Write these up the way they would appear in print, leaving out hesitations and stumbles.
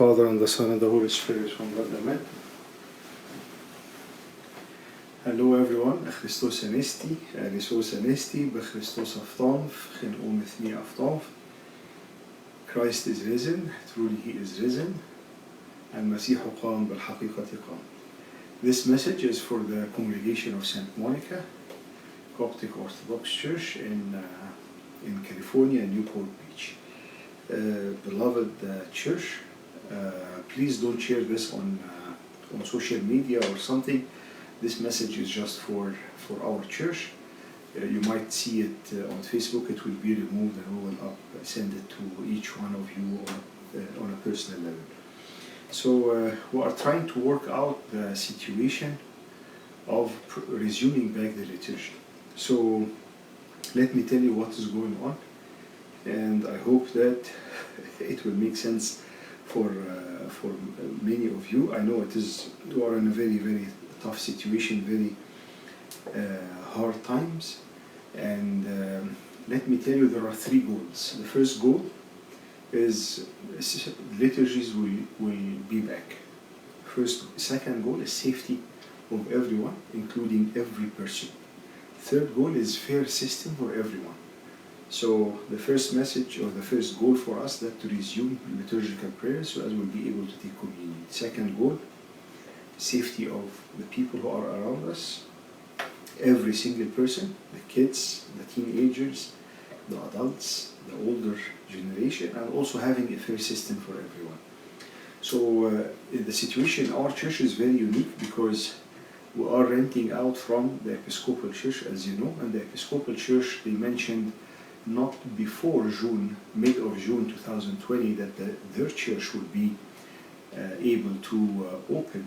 Father and the Son and the Holy Spirit, one God, Amen. Hallo everyone, Christos Anesti, Alisos Anesti, Christos Aftanf, Gen Omethni Aftanf. Christ is risen, truly He is risen, and Masihu Qam بالحقيقة قام. This message is for the congregation of St. Monica, Coptic Orthodox Church in California, Newport Beach. Beloved church, please don't share this on social media or something. This message is just for our church. You might see it on Facebook. It will be removed and we will send it to each one of you on a personal level. So we are trying to work out the situation of resuming back the liturgy. So let me tell you what is going on, and I hope that it will make sense for many of you. I know you are in a very, very tough situation, very hard times, and let me tell you there are three goals. The first goal is liturgies will be back. Second goal is safety of everyone, including every person. Third goal is fair system for everyone. So the first message or the first goal for us that to resume liturgical prayers so as we'll be able to take communion. Second goal, safety of the people who are around us, every single person, the kids, the teenagers, the adults, the older generation, and also having a fair system for everyone. So the situation in our church is very unique because we are renting out from the Episcopal Church, as you know, and the Episcopal Church, they mentioned not before June, mid of June 2020, that their church would be able to open,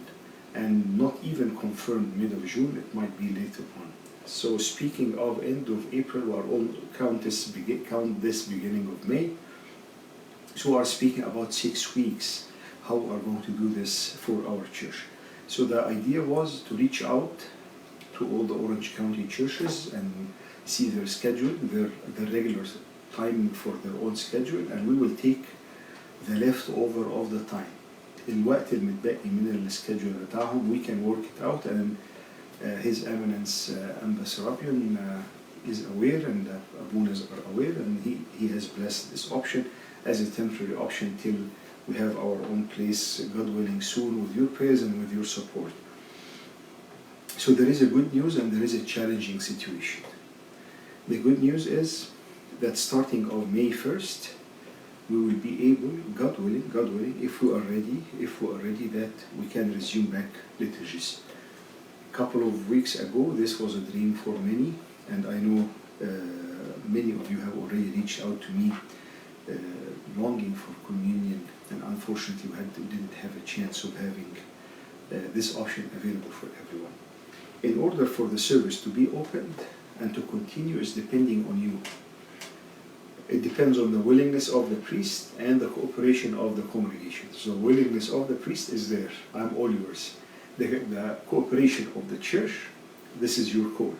and not even confirmed mid of June, it might be later on. So speaking of end of April, we are all count this beginning of May. So we are speaking about 6 weeks, how we are going to do this for our church. So the idea was to reach out to all the Orange County churches and see their schedule, their regular time for their own schedule, and we will take the leftover of the time. الوقت المتبقي من السكيدجول بتاعهم we can work it out, and His Eminence Amba Serapion is aware, and Abunas are aware, and he has blessed this option as a temporary option till we have our own place, God willing, soon, with your prayers and with your support. So there is a good news and there is a challenging situation. The good news is that starting of May 1st, we will be able, God willing, if we are ready, that we can resume back liturgies. A couple of weeks ago, this was a dream for many, and I know many of you have already reached out to me longing for communion, and unfortunately we didn't have a chance of having this option available for everyone. In order for the service to be opened and to continue is depending on you. It depends on the willingness of the priest and the cooperation of the congregation. So the willingness of the priest is there. I'm all yours. The cooperation of the church, this is your call.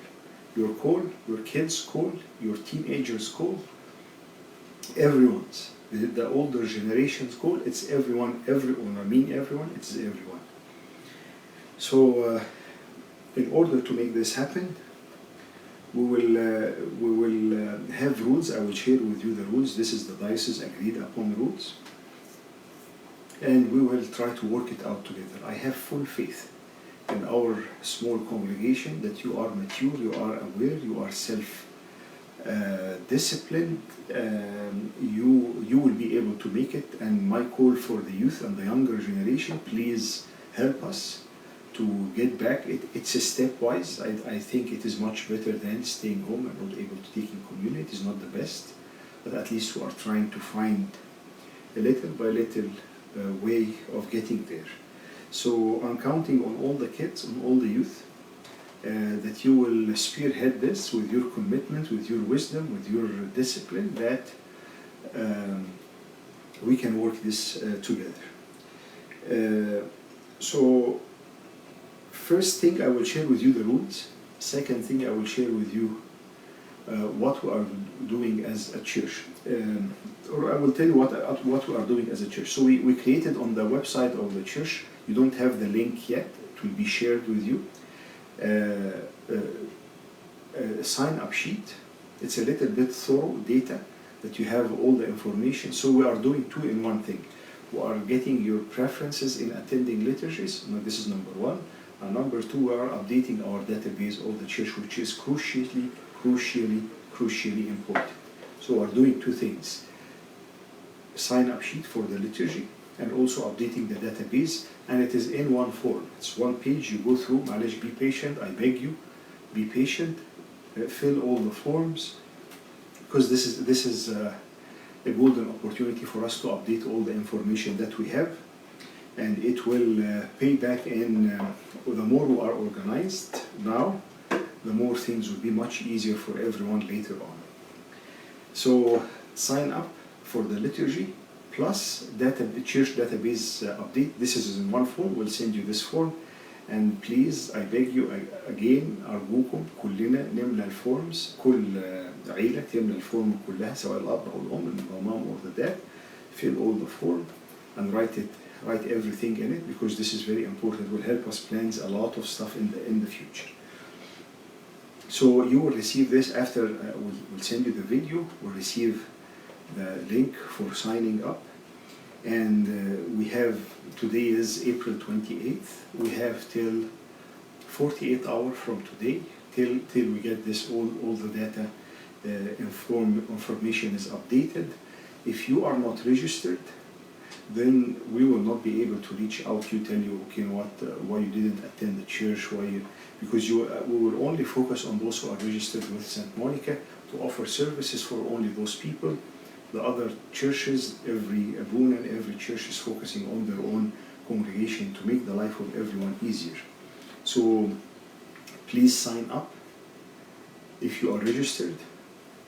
Your call, your kids' call, your teenagers' call, everyone's. The older generation's call, it's everyone, it's everyone. So in order to make this happen, we will have rules. I will share with you the rules. This is the diocese agreed upon rules, and we will try to work it out together. I have full faith in our small congregation that you are mature, you are aware, you are self-disciplined, you will be able to make it. And my call for the youth and the younger generation, please help us to get back. It's a stepwise. I think it is much better than staying home and not able to take in communion. It is not the best, but at least we are trying to find a little by little way of getting there. So I'm counting on all the kids, on all the youth, that you will spearhead this with your commitment, with your wisdom, with your discipline, that we can work this together. So first thing, I will share with you the rules. Second thing, I will share with you what we are doing as a church. Or I will tell you what we are doing as a church. So we created on the website of the church, you don't have the link yet, it will be shared with you, a sign-up sheet. It's a little bit thorough data that you have all the information. So we are doing two in one thing. We are getting your preferences in attending liturgies. Now, this is number one. And number two, we are updating our database of the church, which is crucially important. So we are doing two things. Sign-up sheet for the liturgy and also updating the database, and it is in one form. It's one page you go through. Malish, be patient, I beg you, be patient, fill all the forms, because this is a golden opportunity for us to update all the information that we have, and it will pay back in the more we are organized now, the more things will be much easier for everyone later on. So sign up for the liturgy plus church database update. This is in one form. We'll send you this form, and please I beg you again أرجوكم كلنا نملى الفورمز. كل عيلة تملى الفورم كلها سواء الأب أو الأم, the mom or the dad. Fill all the form and write everything in it, because this is very important. It will help us plan a lot of stuff in the future. So you will receive this after we'll send you the video. We'll receive the link for signing up, and we have, today is April 28th. We have till 48 hours from today till we get this all the data information is updated. If you are not registered, then we will not be able to reach out to you, tell you, okay, why you didn't attend the church, because we will only focus on those who are registered with St. Monica to offer services for only those people. The other churches, every abuna and every church is focusing on their own congregation to make the life of everyone easier. So please sign up. If you are registered,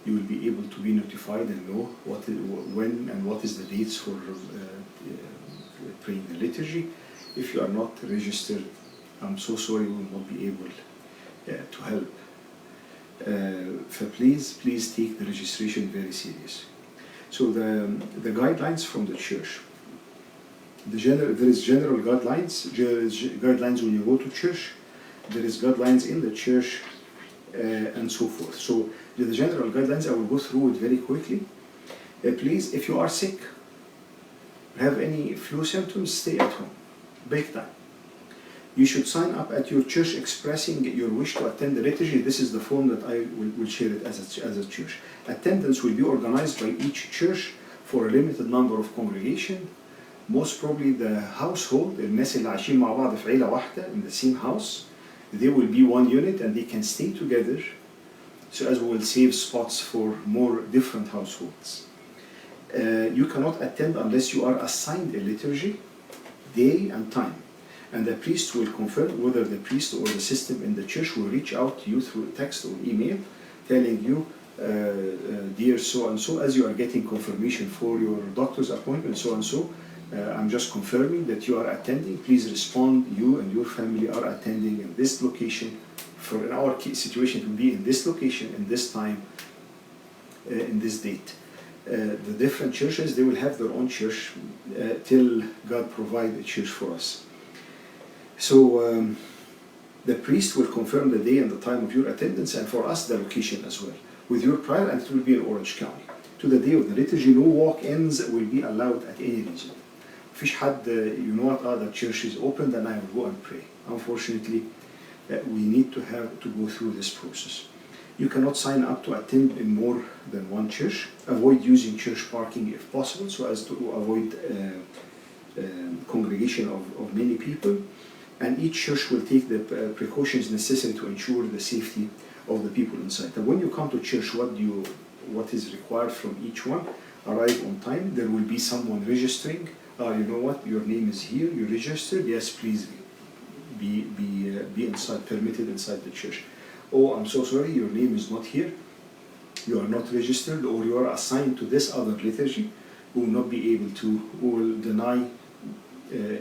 you will be able to be notified and know when and what is the dates for praying the liturgy. If you are not registered, I'm so sorry, we will not be able to help. Please take the registration very serious. So the guidelines from the church. There is general guidelines. Guidelines when you go to church. There is guidelines in the church and so forth. So the general guidelines, I will go through it very quickly. Please, if you are sick, have any flu symptoms, stay at home. Big time. You should sign up at your church expressing your wish to attend the liturgy. This is the form that I will share it as a church. Attendance will be organized by each church for a limited number of congregation. Most probably the household, الناس اللي عايشين مع بعض في عيلة واحدة in the same house, they will be one unit and they can stay together, so as we will save spots for more different households. You cannot attend unless you are assigned a liturgy, day and time. And the priest will confirm whether the priest or the system in the church will reach out to you through text or email, telling you, dear so and so, as you are getting confirmation for your doctor's appointment, so and so, I'm just confirming that you are attending. Please respond, you and your family are attending in this location. For in our situation, it will be in this location, in this time, in this date. The different churches, they will have their own church till God provide a church for us. So the priest will confirm the day and the time of your attendance, and for us the location as well, with your prior, and it will be in Orange County. To the day of the liturgy, no walk-ins will be allowed at any region. فيش حد you know what, the church is open, then I will go and pray. Unfortunately, we need to go through this process. You cannot sign up to attend in more than one church. Avoid using church parking if possible, so as to avoid congregation of many people. And each church will take the precautions necessary to ensure the safety of the people inside. And when you come to church, what is required from each one? Arrive on time. There will be someone registering. You know what? Your name is here. You registered. Yes, please be inside, permitted inside the church. Oh, I'm so sorry. Your name is not here. You are not registered, or you are assigned to this other liturgy. We will not be able to. We will deny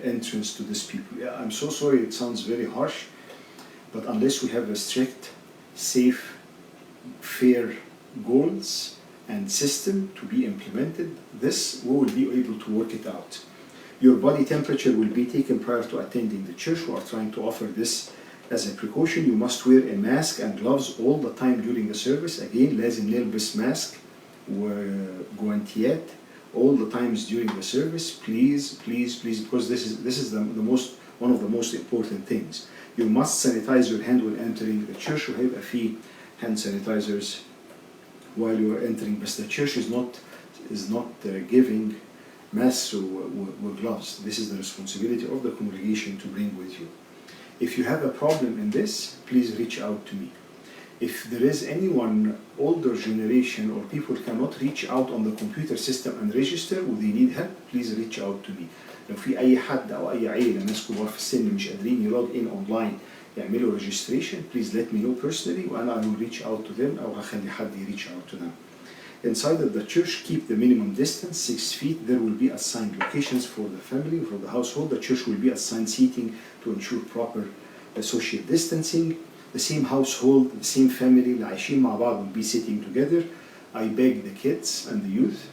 entrance to these people. Yeah, I'm so sorry, it sounds very harsh, but unless we have a strict, safe fair goals and system to be implemented, this we will be able to work it out. Your body temperature will be taken prior to attending the church. We are trying to offer this as a precaution. You must wear a mask and gloves all the time during the service. Again, لازم نلبس ماسك وجوانتيات all the times during the service. Please, please, please, because this is one of the most important things. You must sanitize your hand when entering the church. وهيبقى في hand sanitizers while you are entering. But the church is not giving masks or gloves. This is the responsibility of the congregation to bring with you. If you have a problem in this, please reach out to me. If there is anyone older generation or people cannot reach out on the computer system and register or they need help, please reach out to me. لو في أي حد أو أي عيلة ناس كبار في السن مش قادرين يلوج in online يعملوا registration, please let me know personally وأنا I will reach out to them أو هخلي حد reach out to them. Inside of the church, keep the minimum distance, 6 feet. There will be assigned locations for the family, for the household. The church will be assigned seating to ensure proper social distancing. The same household, the same family, اللي عايشين مع بعض will be sitting together. I beg the kids and the youth.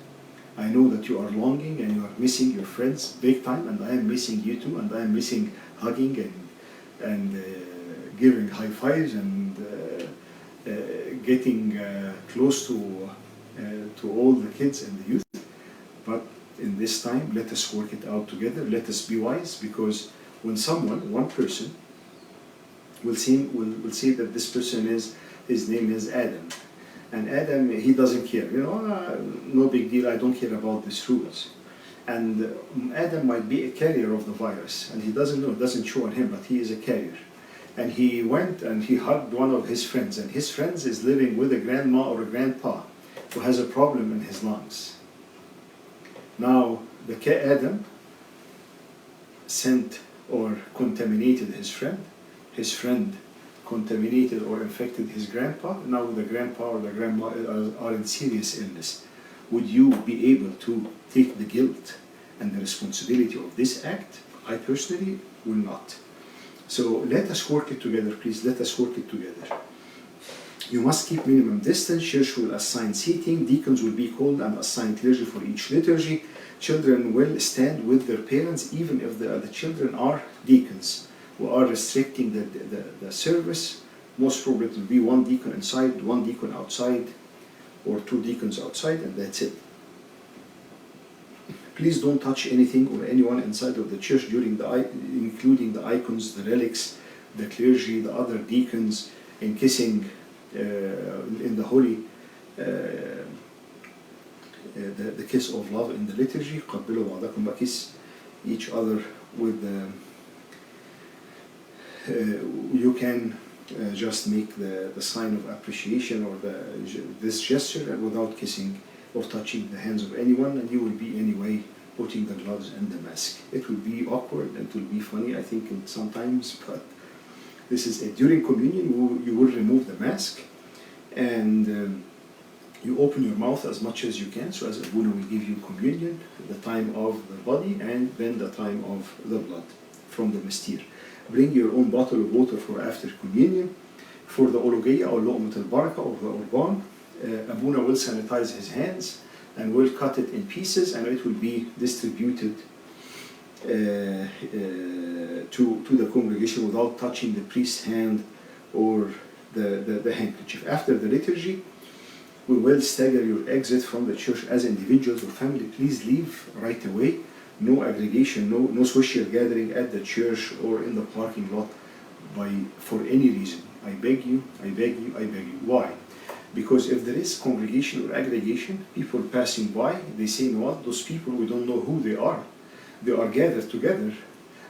I know that you are longing and you are missing your friends big time, and I am missing you too, and I am missing hugging and giving high fives and getting close to all the kids and the youth. But in this time, let us work it out together. Let us be wise, because when one person will say that this person his name is Adam, and Adam, he doesn't care, no big deal, I don't care about these rules. And Adam might be a carrier of the virus, and he doesn't know, it doesn't show on him, but he is a carrier. And he went and he hugged one of his friends, and his friend is living with a grandma or a grandpa who has a problem in his lungs. Now, Adam sent or contaminated his friend contaminated or infected his grandpa. Now the grandpa or the grandma are in serious illness. Would you be able to take the guilt and the responsibility of this act? I personally will not. So let us work it together, please. Let us work it together. You must keep minimum distance. Church will assign seating. Deacons will be called and assign clergy for each liturgy. Children will stand with their parents, even if the children are deacons. We are restricting the service. Most probably it will be one deacon inside, one deacon outside, or two deacons outside, and that's it. Please don't touch anything or anyone inside of the church including the icons, the relics, the clergy, the other deacons, in kissing in the holy the kiss of love in the liturgy. قبلوا بعضكم, kiss each other with you can just make the sign of appreciation or this gesture without kissing or touching the hands of anyone, and you will be anyway putting the gloves and the mask. It will be awkward and it will be funny, I think, sometimes, but this is it. During communion, you will remove the mask and you open your mouth as much as you can. So as Abuna will give you communion, the time of the body and then the time of the blood from the mystere. Bring your own bottle of water for after communion. For the ologia or لقمة البركة or the orban, Abuna will sanitize his hands and will cut it in pieces, and it will be distributed to the congregation without touching the priest's hand or the handkerchief. After the liturgy, we will stagger your exit from the church as individuals or family. Please leave right away. No aggregation, no social gathering at the church or in the parking lot for any reason. I beg you, I beg you, I beg you. Why? Because if there is congregation or aggregation, people passing by, they say, what? Those people, we don't know who they are. They are gathered together.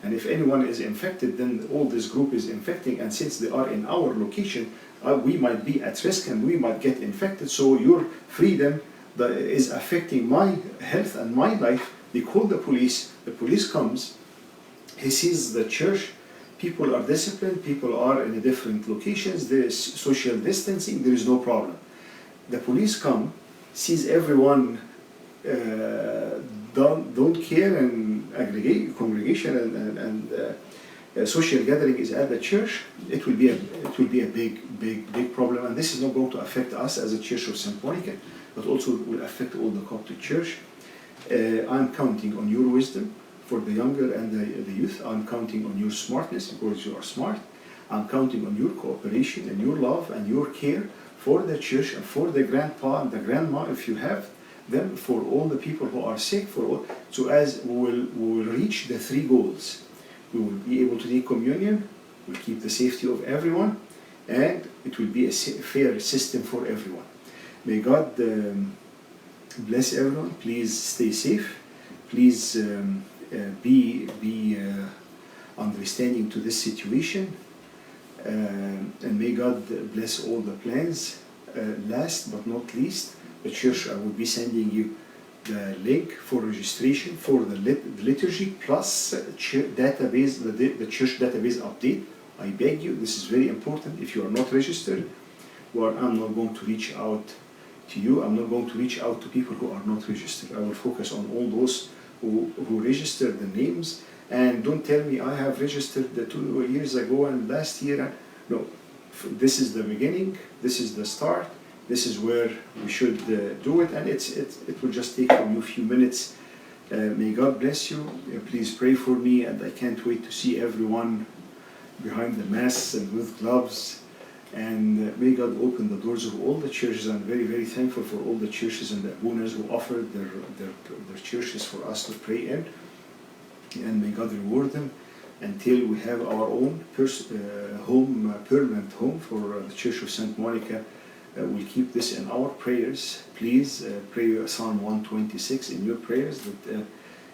And if anyone is infected, then all this group is infecting. And since they are in our location, we might be at risk and we might get infected. So your freedom is affecting my health and my life. They call the police comes, he sees the church, people are disciplined, people are in different locations, there is social distancing, there is no problem. The police come, sees everyone don't care and congregation and social gathering is at the church, it will be a big problem, and this is not going to affect us as a Church of St. Monica, but also will affect all the Coptic Church. I'm counting on your wisdom for the younger and the youth. I'm counting on your smartness because you are smart. I'm counting on your cooperation and your love and your care for the church and for the grandpa and the grandma, if you have them, for all the people who are sick, so as we will reach the three goals. We will be able to take communion, we'll keep the safety of everyone, and it will be a fair system for everyone. May God bless everyone. Please stay safe. Please be understanding to this situation. And may God bless all the plans. Last but not least, the church, I will be sending you the link for registration for the liturgy plus database, the church database update. I beg you, this is very important. If you are not registered, well, I'm not going to reach out to you. I'm not going to reach out to people who are not registered. I will focus on all those who registered the names. And don't tell me I have registered 2 years ago and last year. No, this is the beginning. This is the start. This is where we should do it, and it will just take from you a few minutes. May God bless you. Please pray for me, and I can't wait to see everyone behind the mass and with gloves. And may God open the doors of all the churches. I'm very, very thankful for all the churches and the owners who offered their churches for us to pray in. And may God reward them until we have our own permanent home for the Church of St. Monica. We'll keep this in our prayers. Please pray Psalm 126 in your prayers, that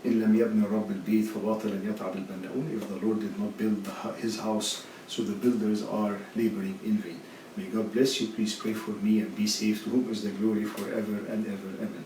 إن لم يبني الرب البيت فباطلا يتعب البناؤون. If the Lord did not build his house, so the builders are laboring in vain. May God bless you. Please pray for me and be safe. To whom is the glory forever and ever. Amen.